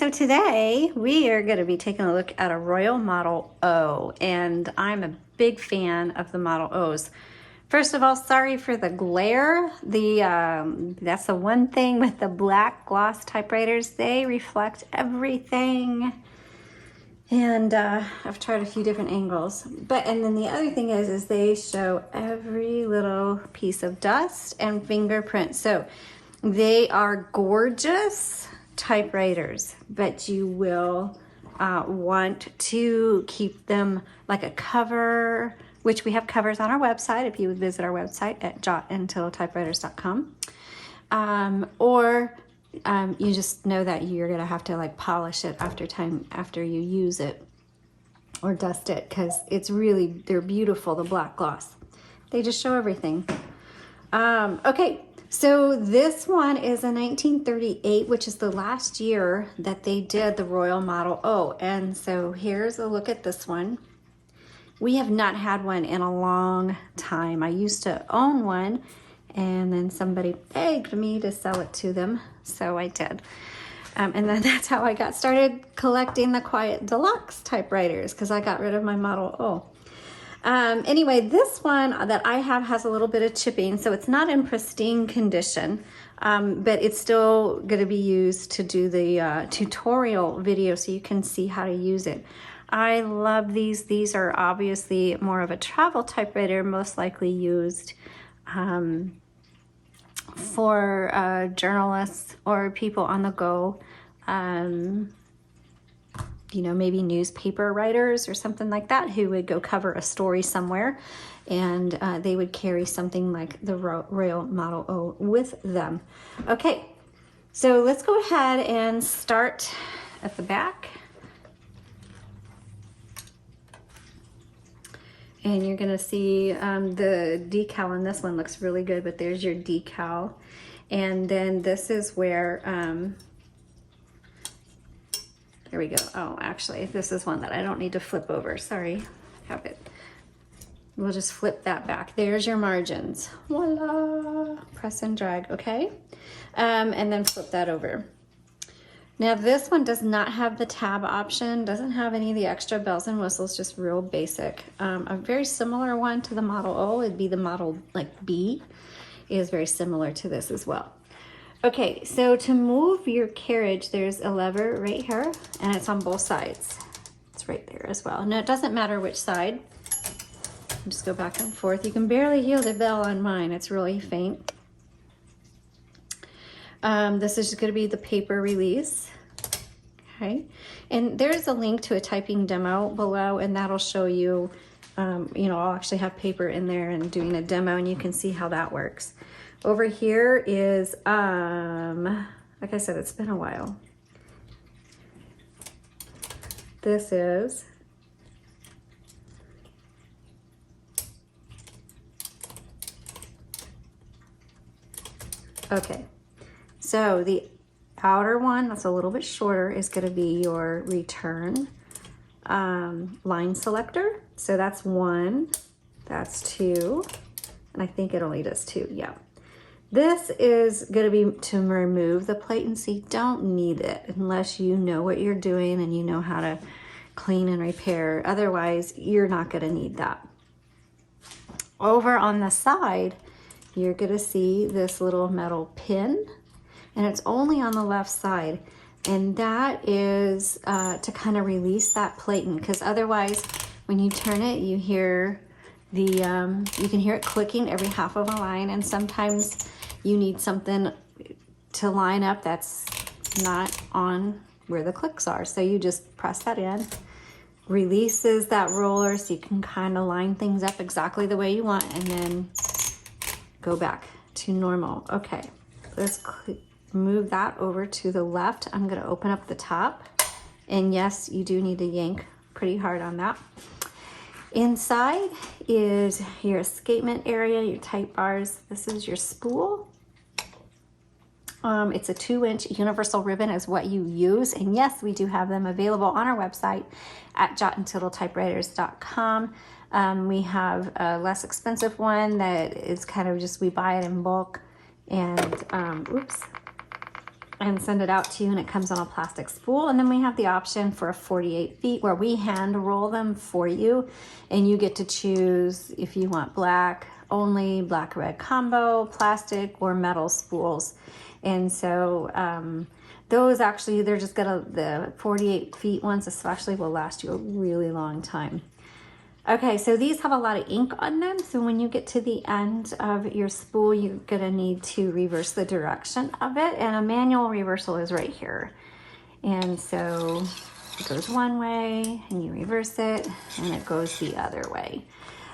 so today we are going to be taking a look at a Royal Model O, and I'm a big fan of the Model O's. First of all, sorry for the glare. That's the one thing with the black gloss typewriters. They reflect everything. And I've tried a few different angles. And then the other thing is they show every little piece of dust and fingerprint. So they are gorgeous typewriters, but you will want to keep them like a cover, which we have covers on our website if you would visit our website at jotandtittletypewriters.com. Or you just know that you're gonna have to like polish it after you use it or dust it, because they're beautiful, the black gloss. They just show everything. Okay. So this one is a 1938, which is the last year that they did the Royal Model O. And so here's a look at this one. We have not had one in a long time. I used to own one, and then somebody begged me to sell it to them, so I did. And then that's how I got started collecting the Quiet Deluxe typewriters, because I got rid of my Model O. Anyway, this one that I have has a little bit of chipping, so it's not in pristine condition, but it's still going to be used to do the tutorial video so you can see how to use it. I love these. These are obviously more of a travel typewriter, most likely used for journalists or people on the go. You know, maybe newspaper writers or something like that who would go cover a story somewhere, and they would carry something like the Royal Model O with them. Okay, so let's go ahead and start at the back. And you're gonna see the decal on this one looks really good, but there's your decal. And then this is where, there we go. Oh, actually, this is one that I don't need to flip over. Sorry, have it. We'll just flip that back. There's your margins. Voila, press and drag, okay? And then flip that over. Now this one does not have the tab option, doesn't have any of the extra bells and whistles, just real basic. A very similar one to the Model O, it'd be the Model like B, is very similar to this as well. Okay, so to move your carriage, there's a lever right here, and it's on both sides. It's right there as well. Now it doesn't matter which side. Just go back and forth. You can barely hear the bell on mine, it's really faint. This is going to be the paper release. Okay, and there's a link to a typing demo below, and that'll show you, you know, I'll actually have paper in there and doing a demo, and you can see how that works. Over here is, like I said, it's been a while. This is okay. So the outer one, that's a little bit shorter, is going to be your return line selector. So that's one, that's two, and I think it only does two, yeah. This is going to be to remove the plate, and see, don't need it unless you know what you're doing and you know how to clean and repair. Otherwise, you're not going to need that. Over on the side, you're going to see this little metal pin, and it's only on the left side, and that is to kind of release that platen, because otherwise when you turn it, you hear the you can hear it clicking every half of a line, and sometimes you need something to line up that's not on where the clicks are, so you just press that in, releases that roller so you can kind of line things up exactly the way you want, and then go back to normal. Okay, let's move that over to the left. I'm going to open up the top, and yes, you do need to yank pretty hard on that. Inside is your escapement area, your type bars. This is your spool. It's a 2-inch universal ribbon is what you use, and yes, we do have them available on our website at jotandtittletypewriters.com. We have a less expensive one that is kind of just, we buy it in bulk, and oops, and send it out to you, and it comes on a plastic spool. And then we have the option for a 48 feet where we hand roll them for you, and you get to choose if you want black only, black red combo, plastic, or metal spools. And so those actually, they're just gonna, the 48 feet ones especially will last you a really long time. Okay, so these have a lot of ink on them, so when you get to the end of your spool, you're gonna need to reverse the direction of it, and a manual reversal is right here. And so it goes one way, and you reverse it, and it goes the other way.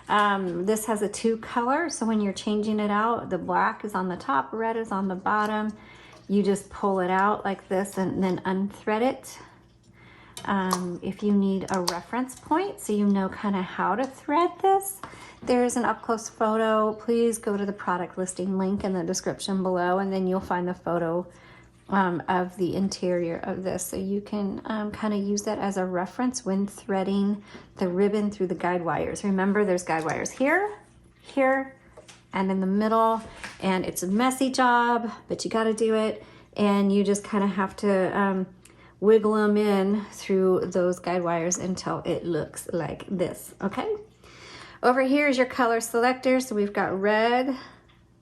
This has a 2 color, so when you're changing it out, the black is on the top, red is on the bottom. You just pull it out like this and then unthread it. If you need a reference point so you know kind of how to thread this, there's an up-close photo. Please go to the product listing link in the description below, and then you'll find the photo of the interior of this, so you can kind of use that as a reference when threading the ribbon through the guide wires. Remember, there's guide wires here, here, and in the middle, and it's a messy job, but you got to do it, and you just kind of have to wiggle them in through those guide wires until it looks like this. Okay, over here is your color selector. So we've got red,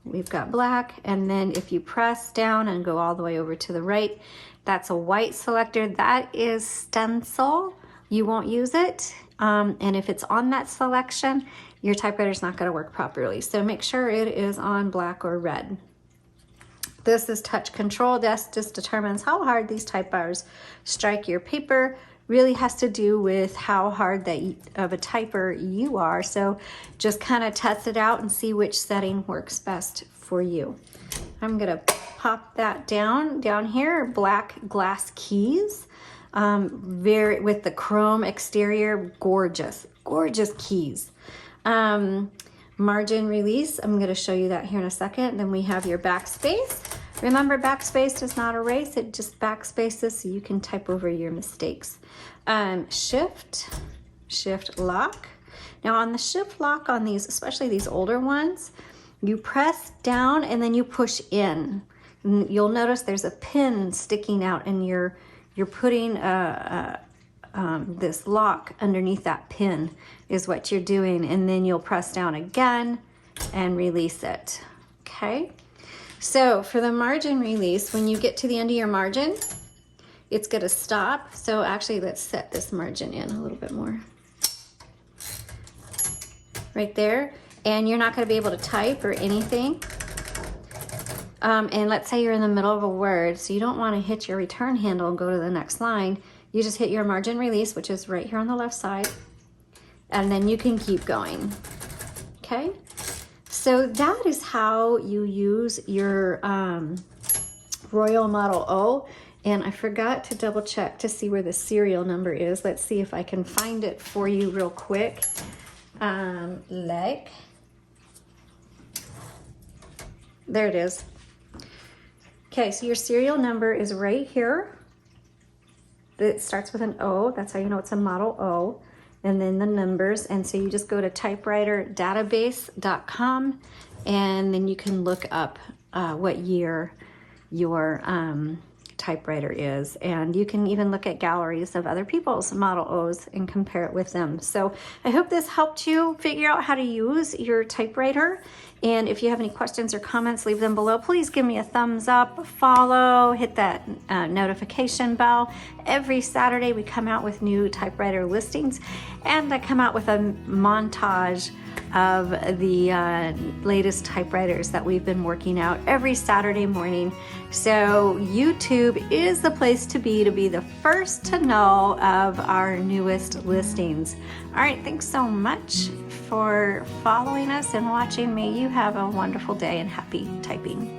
we've got black, and then if you press down and go all the way over to the right, that's a white selector. That is stencil. You won't use it, and if it's on that selection, your typewriter's not going to work properly. So make sure it is on black or red. This is touch control. This just determines how hard these type bars strike your paper. Really has to do with how hard of a typer you are. So just kind of test it out and see which setting works best for you. I'm gonna pop that down here, black glass keys. With the chrome exterior, gorgeous keys. Margin release, I'm going to show you that here in a second. Then we have your backspace. Remember, backspace does not erase, it just backspaces so you can type over your mistakes. Shift lock. Now on the shift lock on these, especially these older ones, you press down and then you push in. And you'll notice there's a pin sticking out, and you're putting this lock underneath that pin is what you're doing, and then you'll press down again and release it. Okay, so for the margin release, when you get to the end of your margin, it's going to stop. So actually, let's set this margin in a little bit more right there, and you're not going to be able to type or anything. And let's say you're in the middle of a word, so you don't want to hit your return handle and go to the next line. You just hit your margin release, which is right here on the left side, and then you can keep going. Okay, so that is how you use your Royal Model O. And I forgot to double check to see where the serial number is. Let's see if I can find it for you real quick. There it is. Okay, so your serial number is right here. It starts with an O. That's how you know it's a Model O. And then the numbers. And so you just go to typewriterdatabase.com, and then you can look up what year your typewriter is. And you can even look at galleries of other people's Model O's and compare it with them. So I hope this helped you figure out how to use your typewriter. And if you have any questions or comments, leave them below. Please give me a thumbs up, follow, hit that notification bell. Every Saturday we come out with new typewriter listings, and I come out with a montage of the latest typewriters that we've been working out every Saturday morning. So YouTube is the place to be the first to know of our newest listings. All right, thanks so much for following us and watching me. You have a wonderful day and happy typing.